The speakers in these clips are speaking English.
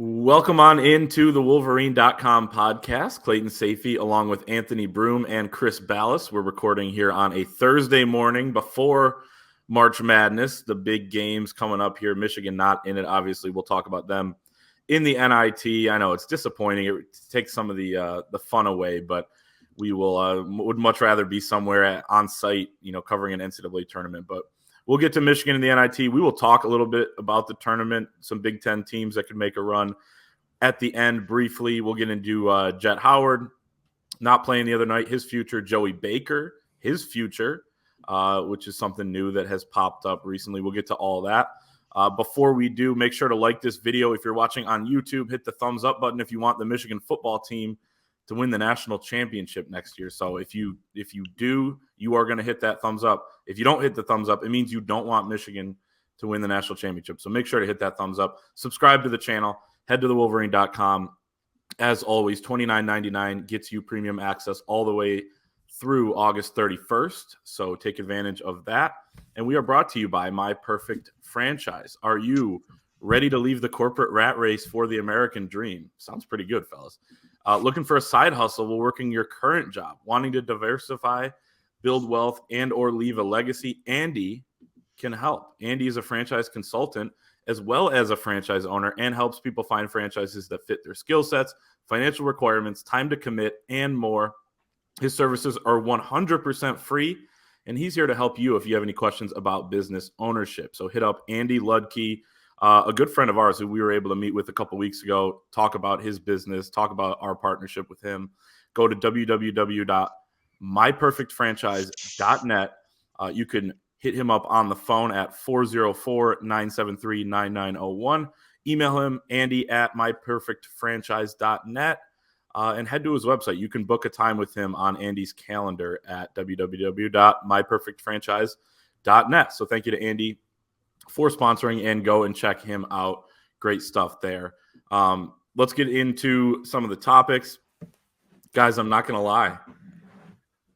Welcome on into the Wolverine.com podcast. Clayton Sayfie along with Anthony Broome and Chris Balas. We're recording here on a Thursday morning before March Madness. The big games coming up here. Michigan not in it. Obviously, we'll talk about them in the NIT. I know it's disappointing. It takes some of the fun away, but we would much rather be somewhere on site, covering an NCAA tournament. But we'll get to Michigan in the NIT. We will talk a little bit about the tournament, some Big Ten teams that could make a run at the end briefly. We'll get into Jett Howard not playing the other night, his future, Joey Baker, his future, which is something new that has popped up recently. We'll get to all that. Before we do, make sure to like this video. If you're watching on YouTube, hit the thumbs up button if you want the Michigan football team to win the national championship next year. So if you do, you are going to hit that thumbs up. If you don't hit the thumbs up, it means you don't want Michigan to win the national championship. So make sure to hit that thumbs up. Subscribe to the channel. Head to thewolverine.com. As always, $29.99 gets you premium access all the way through August 31st. So take advantage of that. And we are brought to you by My Perfect Franchise. Are you ready to leave the corporate rat race for the American dream? Sounds pretty good, fellas. Looking for a side hustle while working your current job, wanting to diversify, build wealth, and or leave a legacy? Andy can help. Andy is a franchise consultant as well as a franchise owner and helps people find franchises that fit their skill sets, financial requirements, time to commit, and more. His services are 100% free, and he's here to help you if you have any questions about business ownership. So hit up Andy Ludke, a good friend of ours who we were able to meet with a couple weeks ago, talk about his business, talk about our partnership with him. Go to www.myperfectfranchise.net. You can hit him up on the phone at 404-973-9901. Email him, andy@myperfectfranchise.net, and head to his website. You can book a time with him on Andy's calendar at www.myperfectfranchise.net. So thank you to Andy for sponsoring, and go and check him out. Great stuff there. Let's get into some of the topics. Guys, I'm not going to lie.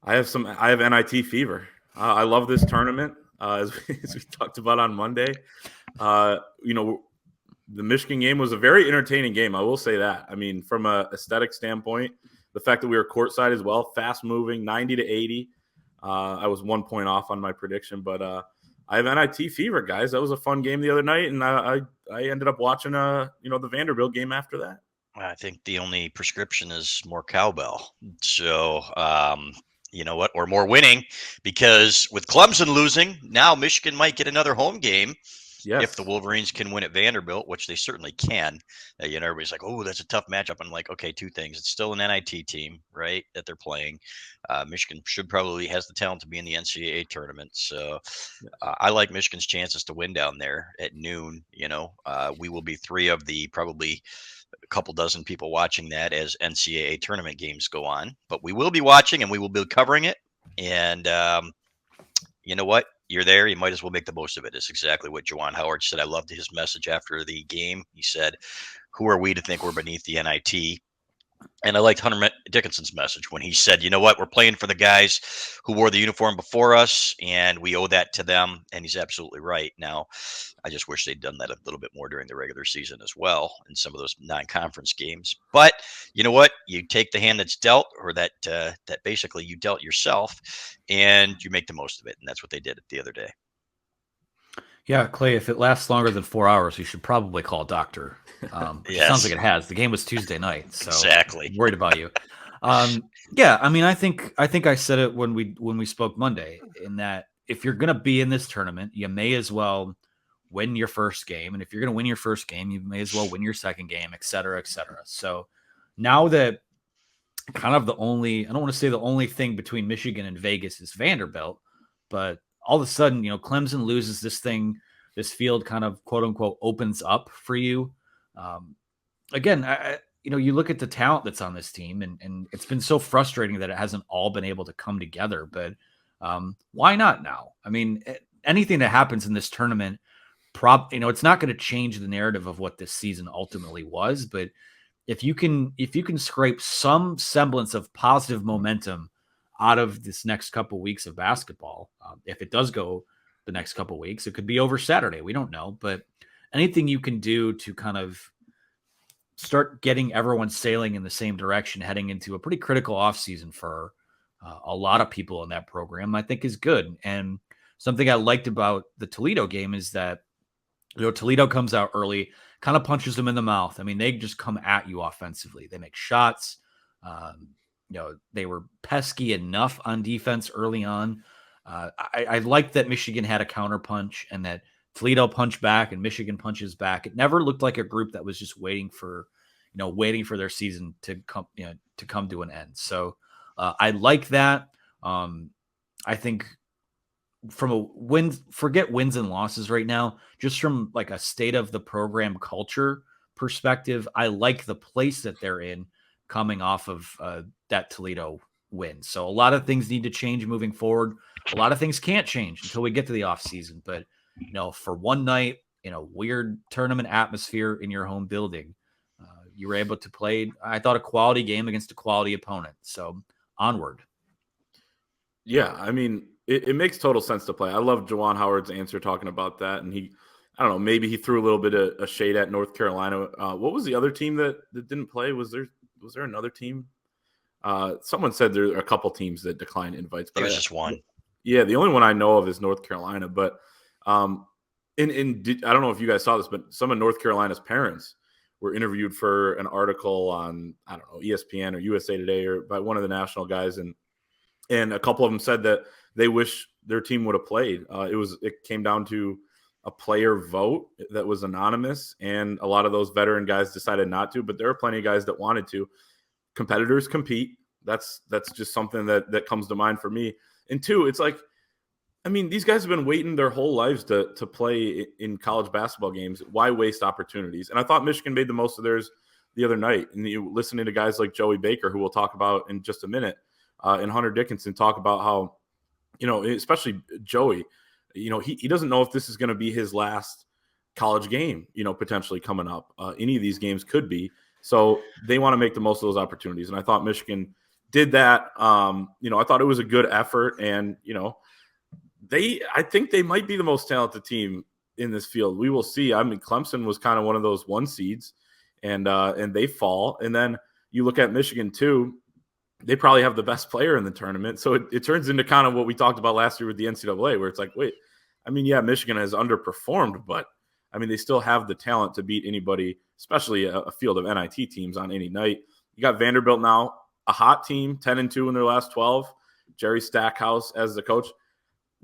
I have NIT fever. I love this tournament. As we talked about on Monday, the Michigan game was a very entertaining game. I will say that. I mean, from a aesthetic standpoint, the fact that we were courtside as well, fast moving, 90-80. I was 1 point off on my prediction, but I have NIT fever, guys. That was a fun game the other night, and I ended up watching the Vanderbilt game after that. I think the only prescription is more cowbell. So, you know what? Or more winning, because with Clemson losing, now Michigan might get another home game. Yes. If the Wolverines can win at Vanderbilt, which they certainly can. Everybody's like, oh, that's a tough matchup. I'm like, okay, two things. It's still an NIT team, right, that they're playing. Michigan should probably has the talent to be in the NCAA tournament. So I like Michigan's chances to win down there at noon. We will be three of the probably a couple dozen people watching that as NCAA tournament games go on. But we will be watching and we will be covering it. And you know what? You're there. You might as well make the most of it. It's exactly what Juwan Howard said. I loved his message after the game. He said, who are we to think we're beneath the NIT? And I liked Hunter Dickinson's message when he said, you know what, we're playing for the guys who wore the uniform before us, and we owe that to them. And he's absolutely right. Now, I just wish they'd done that a little bit more during the regular season as well in some of those non-conference games. But you know what? You take the hand that's dealt, or that basically you dealt yourself, and you make the most of it. And that's what they did the other day. Yeah, Clay, if it lasts longer than 4 hours, you should probably call a doctor. Yes. Sounds like it has. The game was Tuesday night, so exactly. I'm worried about you. Yeah, I mean, I think I said it when we spoke Monday, in that if you're going to be in this tournament, you may as well win your first game, and if you're going to win your first game, you may as well win your second game, et cetera, et cetera. So now that kind of I don't want to say the only thing between Michigan and Vegas is Vanderbilt, but all of a sudden, Clemson loses this field kind of quote unquote opens up for you. Again, you look at the talent that's on this team, and it's been so frustrating that it hasn't all been able to come together. But why not now? I mean, anything that happens in this tournament, it's not going to change the narrative of what this season ultimately was. But if you can scrape some semblance of positive momentum out of this next couple weeks of basketball, if it does go the next couple weeks, it could be over Saturday. We don't know, but anything you can do to kind of start getting everyone sailing in the same direction, heading into a pretty critical offseason for a lot of people in that program, I think is good. And something I liked about the Toledo game is that, Toledo comes out early, kind of punches them in the mouth. I mean, they just come at you offensively. They make shots. They were pesky enough on defense early on. I like that Michigan had a counter punch and that Toledo punched back and Michigan punches back. It never looked like a group that was just waiting for their season to come to an end. So I like that. I think from forget wins and losses right now, just from like a state of the program culture perspective, I like the place that they're in coming off of that Toledo win. So a lot of things need to change moving forward. A lot of things can't change until we get to the off season. But, for one night in a weird tournament atmosphere in your home building, you were able to play, I thought, a quality game against a quality opponent. So onward. Yeah, I mean, it makes total sense to play. I love Juwan Howard's answer talking about that. And I don't know, maybe he threw a little bit of a shade at North Carolina. What was the other team that didn't play? Was there another team? Someone said there are a couple teams that declined invites. But it was just one. Yeah, the only one I know of is North Carolina. But I don't know if you guys saw this, but some of North Carolina's parents were interviewed for an article on, I don't know, ESPN or USA Today or by one of the national guys, and a couple of them said that they wish their team would have played. It came down to a player vote that was anonymous, and a lot of those veteran guys decided not to, but there are plenty of guys that wanted to. Competitors compete. That's just something that comes to mind for me. And two, it's like, I mean, these guys have been waiting their whole lives to play in college basketball games. Why waste opportunities? And I thought Michigan made the most of theirs the other night. And you listening to guys like Joey Baker, who we'll talk about in just a minute, and Hunter Dickinson talk about how, especially Joey, he doesn't know if this is going to be his last college game, potentially coming up. Any of these games could be. So they want to make the most of those opportunities. And I thought Michigan did that. I thought it was a good effort. And, I think they might be the most talented team in this field. We will see. I mean, Clemson was kind of one of those 1 seeds, and they fall. And then you look at Michigan too. They probably have the best player in the tournament. So it turns into kind of what we talked about last year with the NCAA, where it's like, wait, I mean, yeah, Michigan has underperformed, but I mean, they still have the talent to beat anybody, especially a field of NIT teams on any night. You got Vanderbilt now, a hot team, 10-2 in their last 12. Jerry Stackhouse as the coach.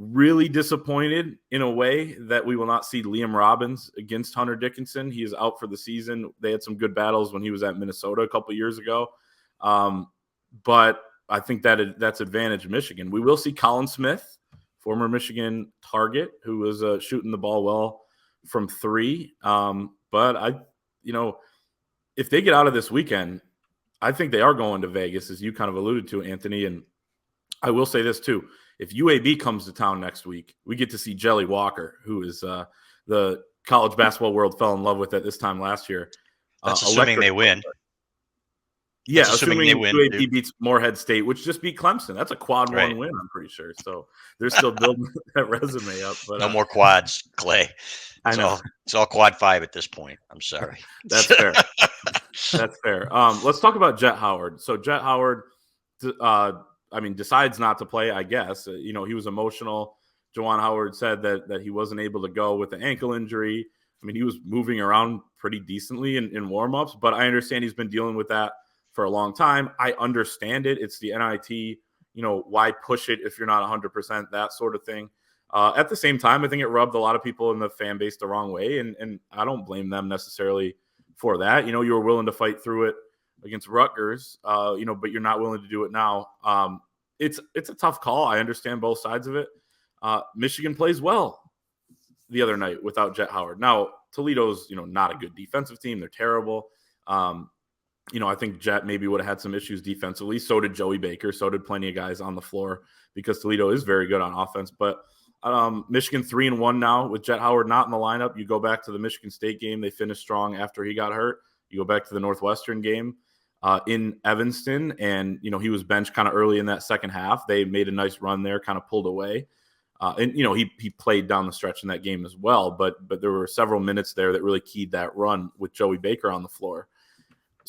Really disappointed in a way that we will not see Liam Robbins against Hunter Dickinson. He is out for the season. They had some good battles when he was at Minnesota a couple years ago. But I think that's advantage Michigan. We will see Colin Smith, former Michigan target, who was shooting the ball well from 3. But if they get out of this weekend, I think they are going to Vegas, as you kind of alluded to, Anthony. And I will say this too. If UAB comes to town next week, we get to see Jelly Walker, who is the college basketball world fell in love with at this time last year. That's assuming they win. Yeah, assuming they win, UAB beats Morehead State, which just beat Clemson. That's a quad right. 1 win, I'm pretty sure. So they're still building that resume up. But no more quads, Clay. I know. It's all quad 5 at this point. I'm sorry. That's fair. That's fair. Let's talk about Jett Howard. So Jett Howard, decides not to play, I guess. He was emotional. Juwan Howard said that he wasn't able to go with the ankle injury. I mean, he was moving around pretty decently in warm-ups, but I understand he's been dealing with that for a long time. I understand it. It's the NIT. Why push it if you're not 100%, that sort of thing. At the same time, I think it rubbed a lot of people in the fan base the wrong way, and I don't blame them necessarily for that. You were willing to fight through it against Rutgers, but you're not willing to do it now. It's a tough call. I understand both sides of it. Michigan plays well the other night without Jett Howard. Now, Toledo's, not a good defensive team. They're terrible. I think Jett maybe would have had some issues defensively. So did Joey Baker. So did plenty of guys on the floor because Toledo is very good on offense. But Michigan 3-1 now with Jett Howard not in the lineup. You go back to the Michigan State game. They finished strong after he got hurt. You go back to the Northwestern game in Evanston, and, he was benched kind of early in that second half. They made a nice run there, kind of pulled away. He played down the stretch in that game as well. But there were several minutes there that really keyed that run with Joey Baker on the floor.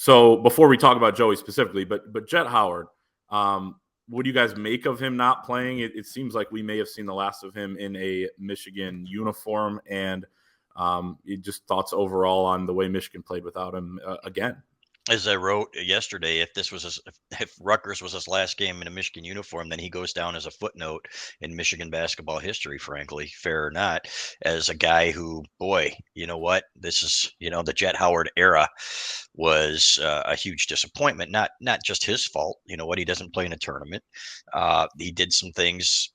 So before we talk about Joey specifically, but Jett Howard, what do you guys make of him not playing? It seems like we may have seen the last of him in a Michigan uniform, and just thoughts overall on the way Michigan played without him again. As I wrote yesterday, if Rutgers was his last game in a Michigan uniform, then he goes down as a footnote in Michigan basketball history, frankly, fair or not, as a guy who, boy, you know what? This is, the Jett Howard era was a huge disappointment. Not just his fault. You know what? He doesn't play in a tournament. He did some things,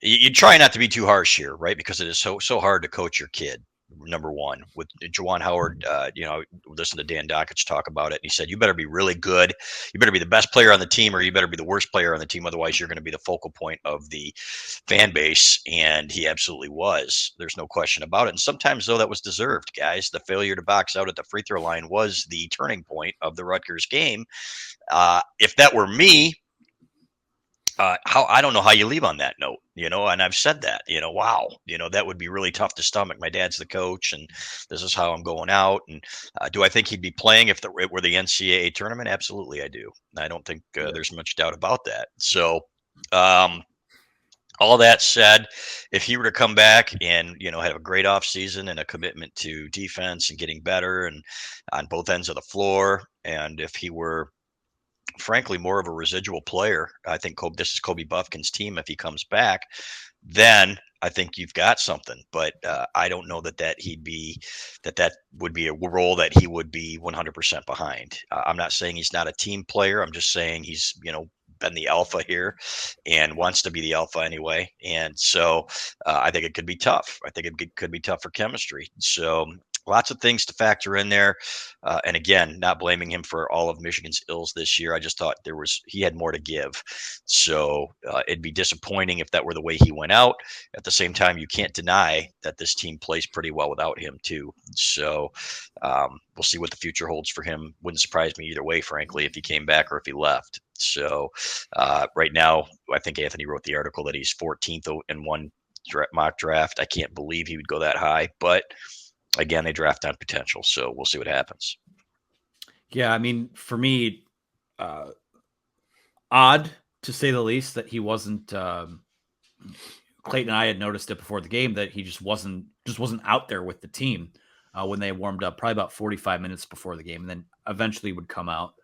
you try not to be too harsh here, right? Because it is so hard to coach your kid. Number one, with Juwan Howard, listen to Dan Dockich talk about it. And he said, you better be really good. You better be the best player on the team, or you better be the worst player on the team. Otherwise, you're going to be the focal point of the fan base. And he absolutely was. There's no question about it. And sometimes, though, that was deserved, guys. The failure to box out at the free throw line was the turning point of the Rutgers game. If that were me, I don't know how you leave on that note, and I've said that, wow, that would be really tough to stomach. My dad's the coach, and this is how I'm going out. And do I think he'd be playing if it were the NCAA tournament? Absolutely, I do. I don't think there's much doubt about that. So, all that said, if he were to come back and, have a great offseason and a commitment to defense and getting better and on both ends of the floor, and if he were frankly more of a residual player, I think this is Kobe Buffkin's team. If he comes back, then I think you've got something. But I don't know that would be a role that he would be 100% behind. I'm not saying he's not a team player. I'm just saying he's been the alpha here and wants to be the alpha anyway. And so I think it could be tough. I think it could be tough for chemistry. So lots of things to factor in there. And again, not blaming him for all of Michigan's ills this year. I just thought he had more to give. So it'd be disappointing if that were the way he went out. At the same time, you can't deny that this team plays pretty well without him too. So we'll see what the future holds for him. Wouldn't surprise me either way, frankly, if he came back or if he left. So right now, I think Anthony wrote the article that he's 14th in one mock draft. I can't believe he would go that high, but again, they draft on potential, so we'll see what happens. Yeah, I mean, for me, odd to say the least that he wasn't. Clayton and I had noticed it before the game that he just wasn't out there with the team when they warmed up, probably about 45 minutes before the game, and then eventually would come out.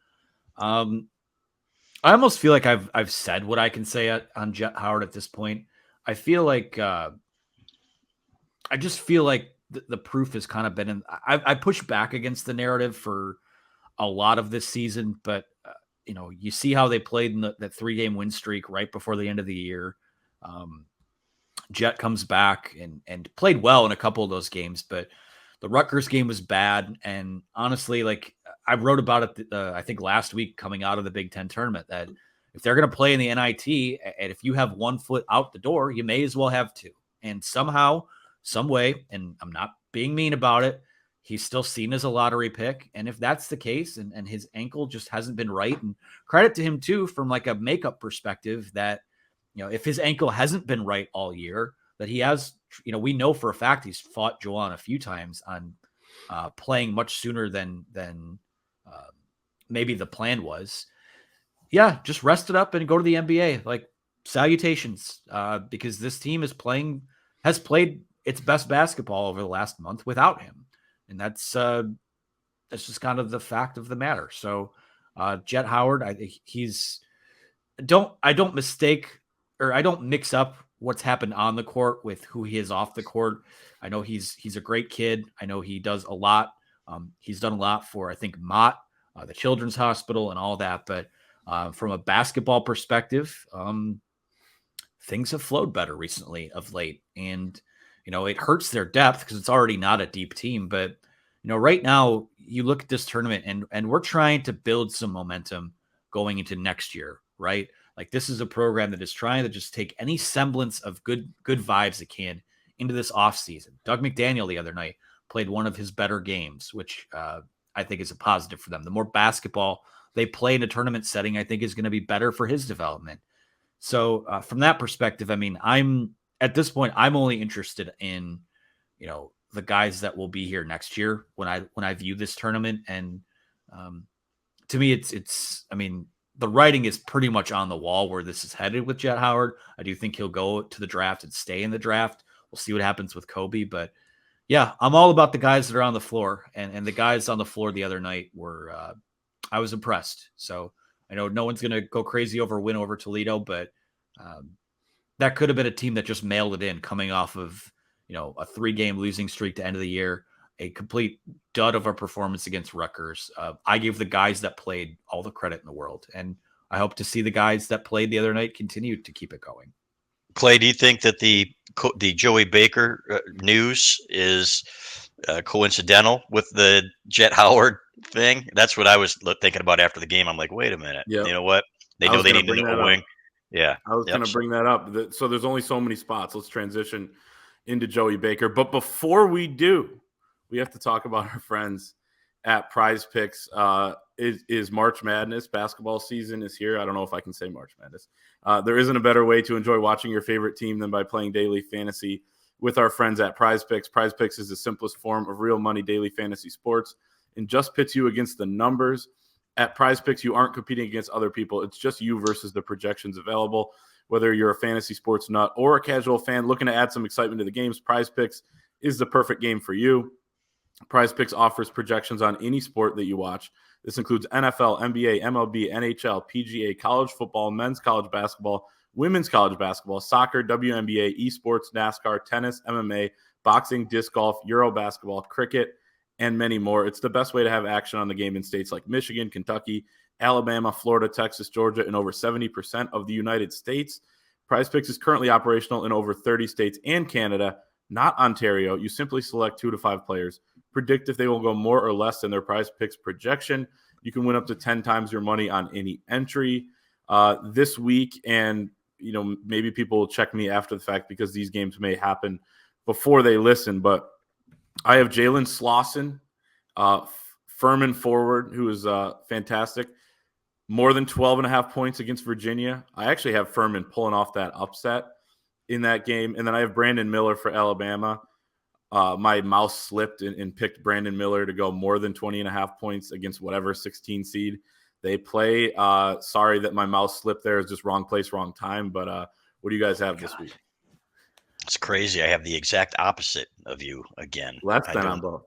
I almost feel like I've said what I can say on Jett Howard at this point. I feel like I just feel like the proof has kind of been in. I pushed back against the narrative for a lot of this season, but you see how they played in that 3-game win streak right before the end of the year. Jett comes back and played well in a couple of those games, but the Rutgers game was bad. And honestly, like I wrote about it, I think last week coming out of the Big Ten tournament, that if they're going to play in the NIT, and if you have 1 foot out the door, you may as well have 2. And somehow, some way, and I'm not being mean about it, he's still seen as a lottery pick. And if that's the case, and his ankle just hasn't been right, and credit to him too, from like a makeup perspective, that, if his ankle hasn't been right all year, that he has, we know for a fact he's fought Juwan a few times on playing much sooner than maybe the plan was. Yeah, just rest it up and go to the NBA. Like, salutations, because this team has played its best basketball over the last month without him. And that's just kind of the fact of the matter. So Jett Howard, I think I don't mix up what's happened on the court with who he is off the court. I know he's a great kid. I know he does a lot. He's done a lot for, I think, Mott, the Children's Hospital and all that. But from a basketball perspective, things have flowed better recently of late. And it hurts their depth because it's already not a deep team. But, right now you look at this tournament and we're trying to build some momentum going into next year, right? Like, this is a program that is trying to just take any semblance of good vibes it can into this offseason. Doug McDaniel the other night played one of his better games, which I think is a positive for them. The more basketball they play in a tournament setting, I think is going to be better for his development. So from that perspective, I mean, at this point, I'm only interested in, the guys that will be here next year when I view this tournament. And to me, it's I mean, the writing is pretty much on the wall where this is headed with Jett Howard. I do think he'll go to the draft and stay in the draft. We'll see what happens with Kobe, but yeah, I'm all about the guys that are on the floor, and the guys on the floor the other night were I was impressed. So I know no one's going to go crazy over a win over Toledo, but that could have been a team that just mailed it in coming off of, a 3-game losing streak to end of the year, a complete dud of a performance against Rutgers. I give the guys that played all the credit in the world, and I hope to see the guys that played the other night continue to keep it going. Clay, do you think that the Joey Baker news is coincidental with the Jett Howard thing? That's what I was thinking about after the game. I'm like, wait a minute. Yep. You know what? They know they need to know a wing. Yeah. I was going to bring that up. So there's only so many spots. Let's transition into Joey Baker. But before we do, we have to talk about our friends at Prize Picks. Is March Madness. Basketball season is here. I don't know if I can say March Madness. There isn't a better way to enjoy watching your favorite team than by playing daily fantasy with our friends at Prize Picks. Prize Picks is the simplest form of real money daily fantasy sports and just pits you against the numbers. At Prize Picks, you aren't competing against other people. It's just you versus the projections available. Whether you're a fantasy sports nut or a casual fan looking to add some excitement to the games, Prize Picks is the perfect game for you. Prize Picks offers projections on any sport that you watch. This includes NFL, NBA, MLB, NHL, PGA, college football, men's college basketball, women's college basketball, soccer, WNBA, esports, NASCAR, tennis, MMA, boxing, disc golf, Euro basketball, cricket, and many more. It's the best way to have action on the game in states like Michigan, Kentucky, Alabama, Florida, Texas, Georgia, and over 70% of the United States. Prize Picks is currently operational in over 30 states and Canada, not Ontario. You simply select 2 to 5 players, predict if they will go more or less than their Prize Picks projection. You can win up to 10 times your money on any entry this week. And, maybe people will check me after the fact because these games may happen before they listen. But I have Jalen Slauson, Furman forward, who is fantastic. More than 12.5 points against Virginia. I actually have Furman pulling off that upset in that game. And then I have Brandon Miller for Alabama. My mouse slipped and picked Brandon Miller to go more than 20.5 points against whatever 16 seed they play. Sorry that my mouse slipped there. It's just wrong place, wrong time. But what do you guys have this week? It's crazy. I have the exact opposite of you again. Less than on both.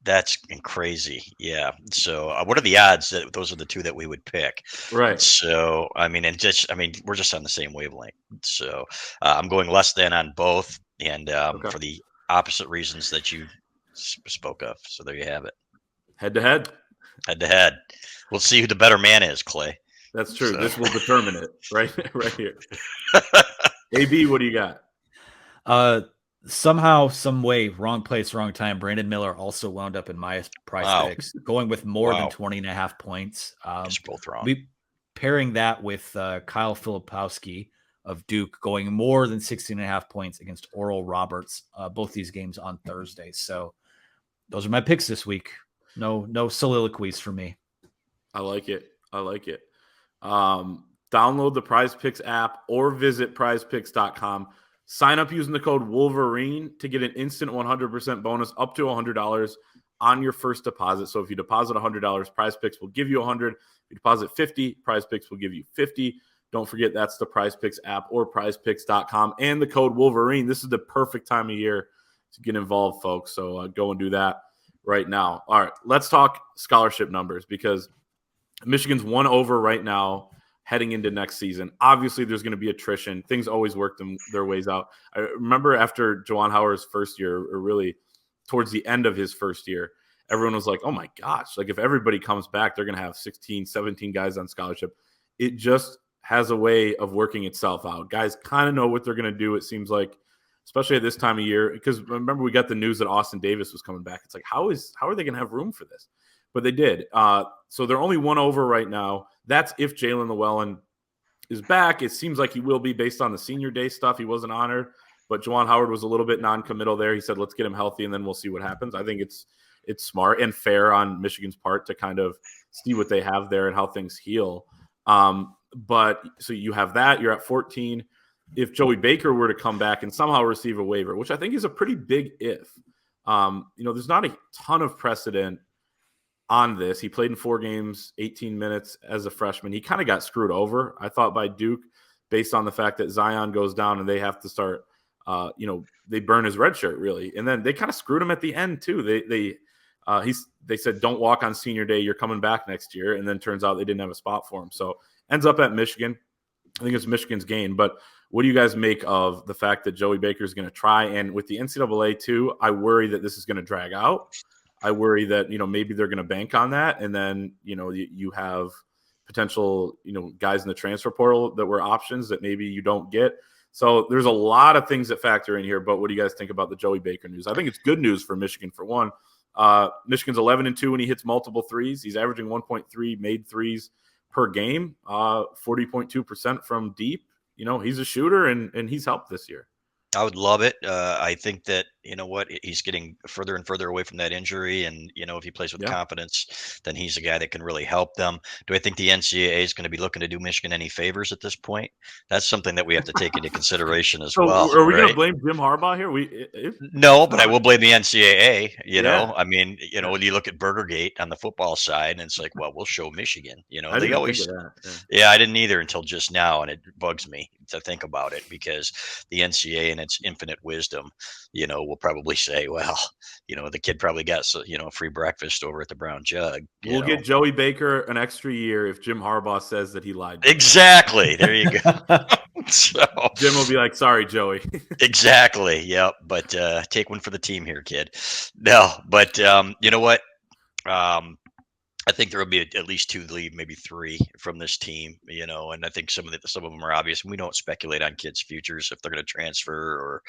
That's crazy. Yeah. So what are the odds that those are the two that we would pick? Right. So, we're just on the same wavelength. So I'm going less than on both. And for the opposite reasons that you spoke of. So there you have it. Head to head. Head to head. We'll see who the better man is, Clay. That's true. So. This will determine it right here. AB, what do you got? Somehow, some way, wrong place, wrong time. Brandon Miller also wound up in my Prize Picks, going with more than 20.5 points. Both wrong. Pairing that with Kyle Filipowski of Duke, going more than 16.5 points against Oral Roberts. Both these games on Thursday. So those are my picks this week. No soliloquies for me. I like it. Download the Prize Picks app or visit prizepicks.com. Sign up using the code Wolverine to get an instant 100% bonus up to $100 on your first deposit. So if you deposit $100, Prize Picks will give you $100. If you deposit $50, Prize Picks will give you $50. Don't forget that's the Prize Picks app or prizepicks.com and the code Wolverine. This is the perfect time of year to get involved, folks. So go and do that right now. All right, let's talk scholarship numbers because Michigan's 1 over right now heading into next season. Obviously, there's going to be attrition. Things always work their ways out. I remember after Juwan Howard's first year, or really towards the end of his first year, everyone was like, oh my gosh, like if everybody comes back, they're going to have 16, 17 guys on scholarship. It just has a way of working itself out. Guys kind of know what they're going to do, it seems like, especially at this time of year. Because remember, we got the news that Austin Davis was coming back. It's like, how are they going to have room for this? But they did. So they're only 1 over right now. That's if Jalen Llewellyn is back. It seems like he will be based on the senior day stuff. He wasn't honored, but Juwan Howard was a little bit non-committal there. He said, let's get him healthy, and then we'll see what happens. I think it's smart and fair on Michigan's part to kind of see what they have there and how things heal. But so you have that. You're at 14. If Joey Baker were to come back and somehow receive a waiver, which I think is a pretty big if, There's not a ton of precedent on this. He played in 4 games, 18 minutes as a freshman. He kind of got screwed over, I thought, by Duke based on the fact that Zion goes down and they have to start, they burn his red shirt really. And then they kind of screwed him at the end too. They said, don't walk on senior day. You're coming back next year. And then turns out they didn't have a spot for him. So ends up at Michigan. I think it's Michigan's gain. But what do you guys make of the fact that Joey Baker is going to try? And with the NCAA too, I worry that this is going to drag out. I worry that, maybe they're going to bank on that. And then, you have potential, guys in the transfer portal that were options that maybe you don't get. So there's a lot of things that factor in here. But what do you guys think about the Joey Baker news? I think it's good news for Michigan for one. Michigan's 11-2 when he hits multiple threes. He's averaging 1.3 made threes per game, 40.2% from deep. He's a shooter and he's helped this year. I would love it. I think that, he's getting further and further away from that injury. And, if he plays with confidence, then he's a guy that can really help them. Do I think the NCAA is going to be looking to do Michigan any favors at this point? That's something that we have to take into consideration as well. Are we going to blame Jim Harbaugh here? No, but I will blame the NCAA. I mean, when you look at Burgergate on the football side, and it's like, well, we'll show Michigan. They always, I didn't either until just now, and it bugs me to think about it because the NCAA and its infinite wisdom, will probably say, well, the kid probably got free breakfast over at the Brown Jug. We'll get Joey Baker an extra year if Jim Harbaugh says that he lied. Exactly. There you go. So Jim will be like, sorry, Joey. Exactly. Yep. But take one for the team here, kid. No, but you know what? I think there will be at least 2 leave, maybe 3 from this team, and I think some of them are obvious. We don't speculate on kids' futures if they're going to transfer or,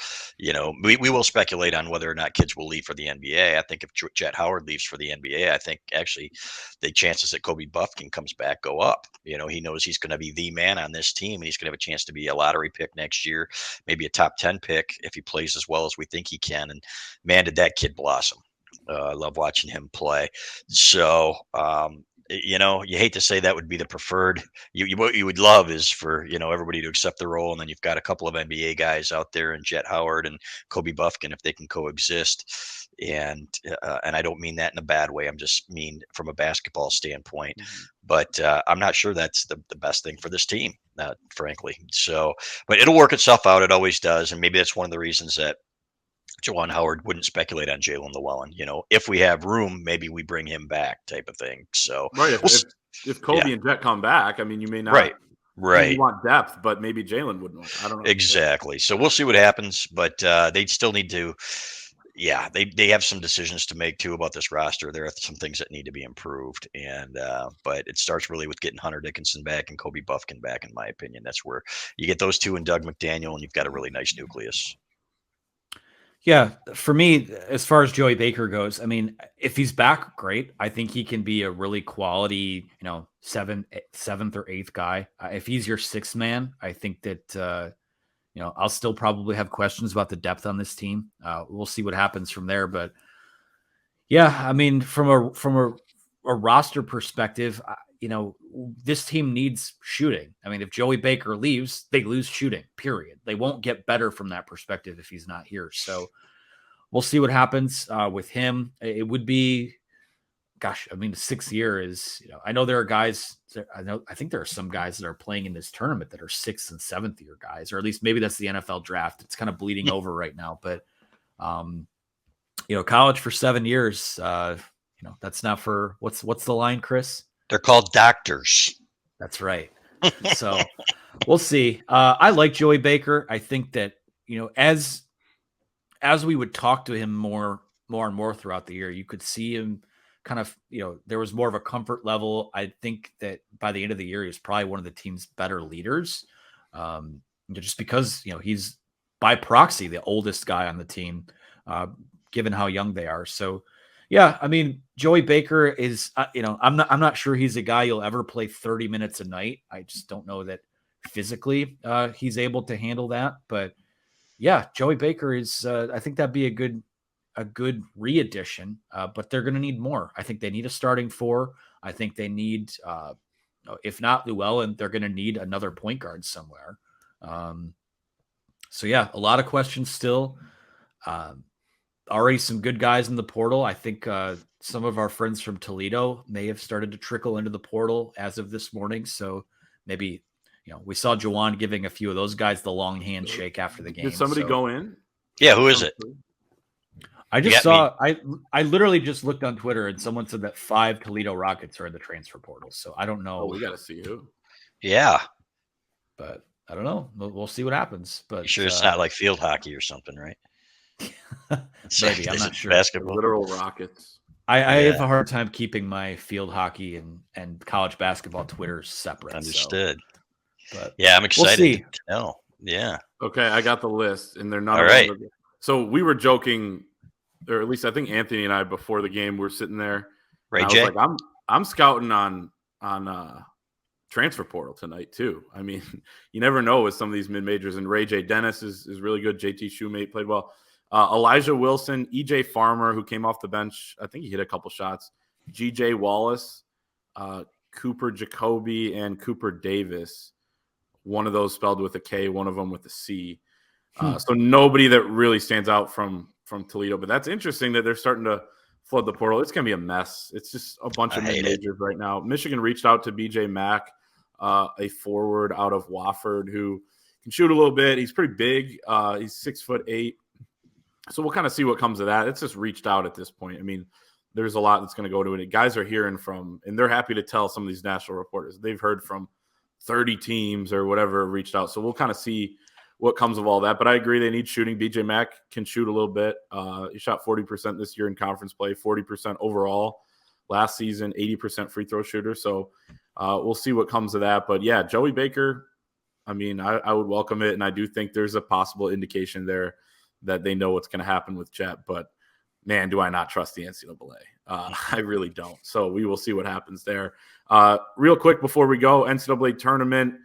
we will speculate on whether or not kids will leave for the NBA. I think if Jett Howard leaves for the NBA, I think actually the chances that Kobe Buffkin comes back go up. He knows he's going to be the man on this team and he's going to have a chance to be a lottery pick next year, maybe a top 10 pick if he plays as well as we think he can. And man, did that kid blossom. I love watching him play. So, you hate to say that would be the preferred. What you would love is for, everybody to accept the role. And then you've got a couple of NBA guys out there and Jett Howard and Kobe Buffkin, if they can coexist. And I don't mean that in a bad way. I'm just mean from a basketball standpoint. Mm-hmm. But I'm not sure that's the best thing for this team, frankly. So, but it'll work itself out. It always does. And maybe that's one of the reasons that Juwan Howard wouldn't speculate on Jalen Llewellyn. If we have room, maybe we bring him back, type of thing. So, right. If Kobe and Jett come back, I mean, you may not. Right. You want depth, but maybe Jalen wouldn't. I don't know. Exactly. So we'll see what happens, but they still need to. Yeah, they have some decisions to make too about this roster. There are some things that need to be improved, and but it starts really with getting Hunter Dickinson back and Kobe Buffkin back. In my opinion, that's where you get those two and Doug McDaniel, and you've got a really nice nucleus. Yeah, for me, as far as Joey Baker goes, I mean, if he's back, great. I think he can be a really quality, seventh or eighth guy. If he's your sixth man, I think that, I'll still probably have questions about the depth on this team. We'll see what happens from there. But yeah, I mean, from a roster perspective, this team needs shooting. I mean, if Joey Baker leaves, they lose shooting, period. They won't get better from that perspective if he's not here. So we'll see what happens with him. It would be, the 6th year is, I know there are guys, I think there are some guys that are playing in this tournament that are 6th and 7th year guys, or at least maybe that's the NFL draft. It's kind of bleeding over right now, but college for 7 years, that's not for what's the line, Chris? They're called doctors. That's right. So we'll see. I like Joey Baker. I think that, as we would talk to him more and more throughout the year, you could see him kind of, there was more of a comfort level. I think that by the end of the year, he was probably one of the team's better leaders. Just because, he's by proxy, the oldest guy on the team, given how young they are. So, yeah, I mean, Joey Baker is, I'm not sure he's a guy you'll ever play 30 minutes a night. I just don't know that physically he's able to handle that. But yeah, Joey Baker is, I think that'd be a good re-addition, but they're going to need more. I think they need a starting 4. I think they need, if not Llewellyn, they're going to need another point guard somewhere. So yeah, a lot of questions still. already some good guys in the portal. I think some of our friends from Toledo may have started to trickle into the portal as of this morning. So maybe, we saw Juwan giving a few of those guys the long handshake after the game. Did somebody go in? Yeah, who is it? I just saw. I literally just looked on Twitter and someone said that 5 Toledo Rockets are in the transfer portal. So I don't know. Oh, we got to see who. Yeah, but I don't know. We'll see what happens. But you sure it's not like field hockey or something, right? Maybe, I'm not sure. Basketball, literal Rockets. I have a hard time keeping my field hockey and college basketball Twitters separate. Understood. So, but yeah, I'm excited. We'll see. No, yeah. Okay, I got the list, and they're not all right. So we were joking, or at least I think Anthony and I before the game were sitting there. Right, Jay? Like, I'm scouting on transfer portal tonight too. I mean, you never know with some of these mid majors. And Ray J. Dennis is really good. JT Shoemate played well. Elijah Wilson, EJ Farmer, who came off the bench. I think he hit a couple shots. GJ Wallace, Cooper Jacoby, and Cooper Davis. One of those spelled with a K, one of them with a C. So nobody that really stands out from Toledo. But that's interesting that they're starting to flood the portal. It's going to be a mess. It's just a bunch of mid-majors right now. Michigan reached out to BJ Mack, a forward out of Wofford who can shoot a little bit. He's pretty big. He's 6'8". So we'll kind of see what comes of that. It's just reached out at this point. I mean, there's a lot that's going to go to it. Guys are hearing from, and they're happy to tell some of these national reporters. They've heard from 30 teams or whatever reached out. So we'll kind of see what comes of all that. But I agree they need shooting. BJ Mack can shoot a little bit. He shot 40% this year in conference play, 40% overall last season, 80% free throw shooter. So we'll see what comes of that. But, yeah, Joey Baker, I mean, I would welcome it, and I do think there's a possible indication there that they know what's going to happen with Jett. But, man, do I not trust the NCAA. I really don't. So we will see what happens there. Real quick before we go, NCAA tournament,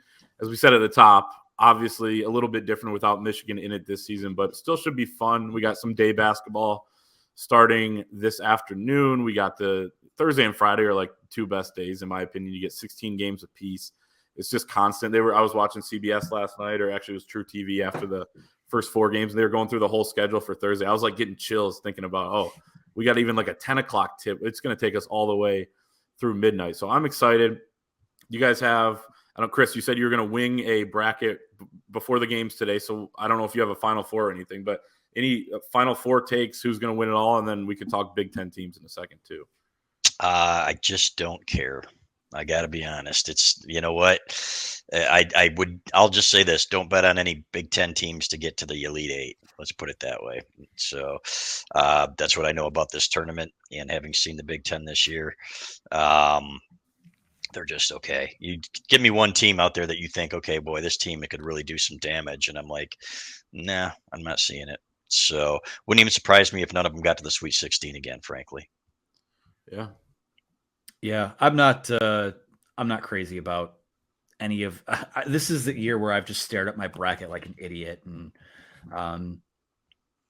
as we said at the top, obviously a little bit different without Michigan in it this season, but still should be fun. We got some day basketball starting this afternoon. We got the Thursday and Friday are like 2 best days, in my opinion. You get 16 games apiece. It's just constant. I was watching CBS last night, or actually it was True TV after the first 4 games. And they were going through the whole schedule for Thursday. I was like getting chills thinking about, we got even like a 10 o'clock tip. It's going to take us all the way through midnight. So I'm excited. You guys have, I don't know, Chris, you said you were going to wing a bracket before the games today. So I don't know if you have a Final Four or anything, but any Final Four takes, who's going to win it all? And then we can talk Big Ten teams in a second too. I just don't care. I got to be honest. It's, you know what? I'll just say this. Don't bet on any Big Ten teams to get to the Elite Eight. Let's put it that way. So that's what I know about this tournament, and having seen the Big Ten this year. They're just okay. You give me one team out there that you think, okay, boy, this team, it could really do some damage. And I'm like, nah, I'm not seeing it. So wouldn't even surprise me if none of them got to the Sweet 16 again, frankly. Yeah. Yeah. I'm not crazy about any of this. Is the year where I've just stared at my bracket like an idiot. And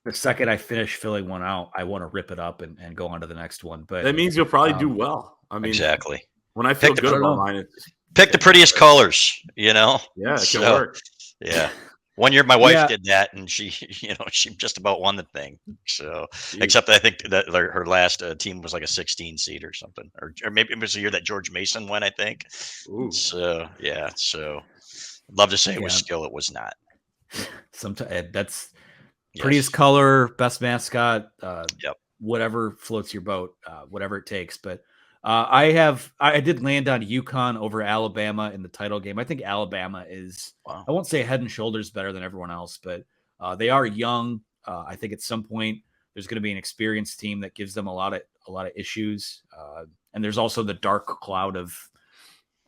the second I finish filling one out, I want to rip it up and go on to the next one. But that means you'll probably do well. I mean, exactly. When I feel good about mine, pick the prettiest colors, you know? Yeah, it can work. Yeah. One year my wife did that, and she just about won the thing. So, except I think that her last team was like a 16 seed or something, or maybe it was the year that George Mason went, I think. Ooh. So, yeah. So, I'd love to say it was skill. It was not. Sometimes that's prettiest color, best mascot, yep. Whatever floats your boat, whatever it takes. But I did land on UConn over Alabama in the title game. I think Alabama is, I won't say head and shoulders better than everyone else, but they are young. I think at some point there's going to be an experienced team that gives them a lot of issues. And there's also the dark cloud of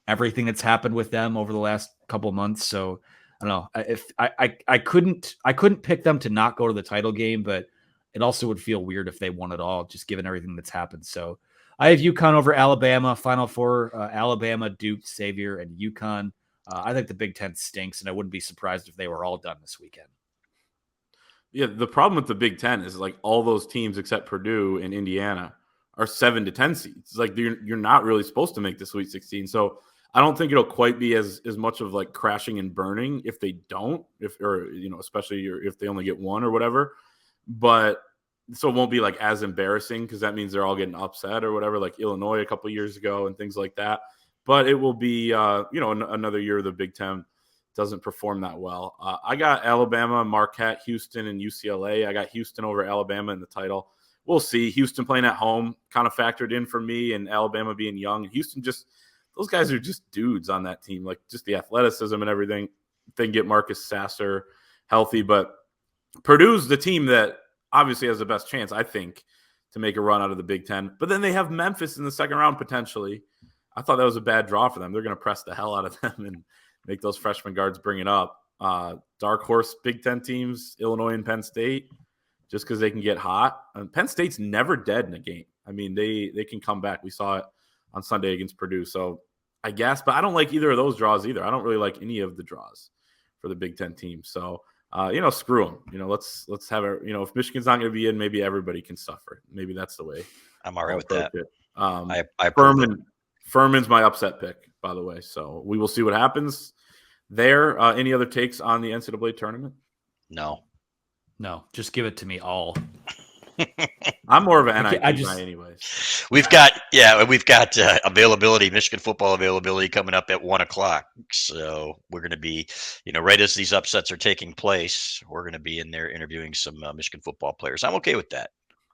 everything that's happened with them over the last couple of months. So I don't know if I couldn't pick them to not go to the title game, but it also would feel weird if they won it all, just given everything that's happened. So I have UConn over Alabama, Final Four, Alabama, Duke, Xavier, and UConn. I think the Big Ten stinks, and I wouldn't be surprised if they were all done this weekend. Yeah, the problem with the Big Ten is like all those teams except Purdue and Indiana are 7 to 10 seeds. Like you're not really supposed to make the Sweet 16. So I don't think it'll quite be as much of like crashing and burning if they don't, especially if they only get one or whatever. But so it won't be like as embarrassing because that means they're all getting upset or whatever, like Illinois a couple of years ago and things like that. But it will be, another year the Big Ten doesn't perform that well. I got Alabama, Marquette, Houston, and UCLA. I got Houston over Alabama in the title. We'll see. Houston playing at home kind of factored in for me, and Alabama being young. Houston those guys are just dudes on that team, like just the athleticism and everything. They can get Marcus Sasser healthy, but Purdue's the team that obviously has the best chance, I think, to make a run out of the Big Ten. But then they have Memphis in the second round potentially. I thought that was a bad draw for them. They're going to press the hell out of them and make those freshman guards bring it up. Dark horse Big Ten teams, Illinois and Penn State, just because they can get hot. And Penn State's never dead in a game. I mean, they can come back. We saw it on Sunday against Purdue. So I guess, but I don't like either of those draws either. I don't really like any of the draws for the Big Ten teams. So, screw them. Let's have it. If Michigan's not going to be in, maybe everybody can suffer. Maybe that's the way. I'm all right with that. I Furman's my upset pick, by the way. So we will see what happens there. Any other takes on the NCAA tournament? No, just give it to me all. I'm more of an NIT guy anyways. We've got availability, Michigan football availability coming up at 1:00. So we're going to be, right as these upsets are taking place, we're going to be in there interviewing some Michigan football players. I'm okay with that.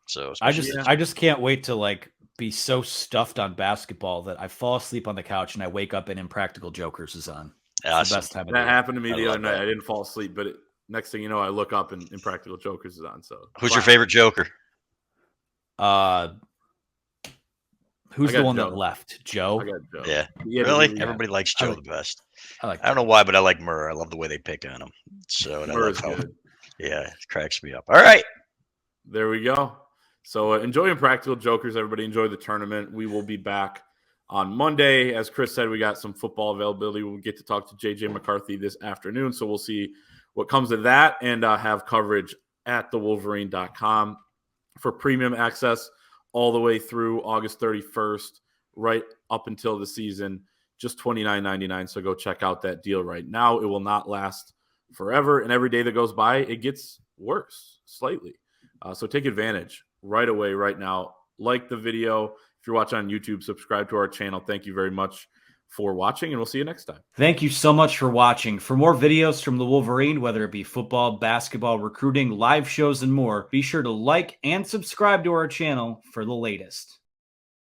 So I just can't wait to be so stuffed on basketball that I fall asleep on the couch and I wake up and Impractical Jokers is on. It's the best time of that day. happened to me the other night. I didn't fall asleep, but next thing you know, I look up and Impractical Jokers is on. So who's your favorite Joker? Who's the one that left? Joe? I got Joe. Yeah. Really? Everybody likes Joe the best. I don't know why, but I like Murr. I love the way they pick on him. So Murr's good. Yeah, it cracks me up. All right. There we go. So enjoy Impractical Jokers, everybody. Enjoy the tournament. We will be back on Monday. As Chris said, we got some football availability. We'll get to talk to JJ McCarthy this afternoon. So we'll see what comes of that and have coverage at thewolverine.com for premium access all the way through August 31st, right up until the season, just $29.99. So go check out that deal right now. It will not last forever. And every day that goes by, it gets worse slightly. So take advantage right away, right now. Like the video. If you're watching on YouTube, subscribe to our channel. Thank you very much for watching, and we'll see you next time. Thank you so much for watching. For more videos from the Wolverine, whether it be football, basketball, recruiting, live shows, and more, be sure to like and subscribe to our channel for the latest.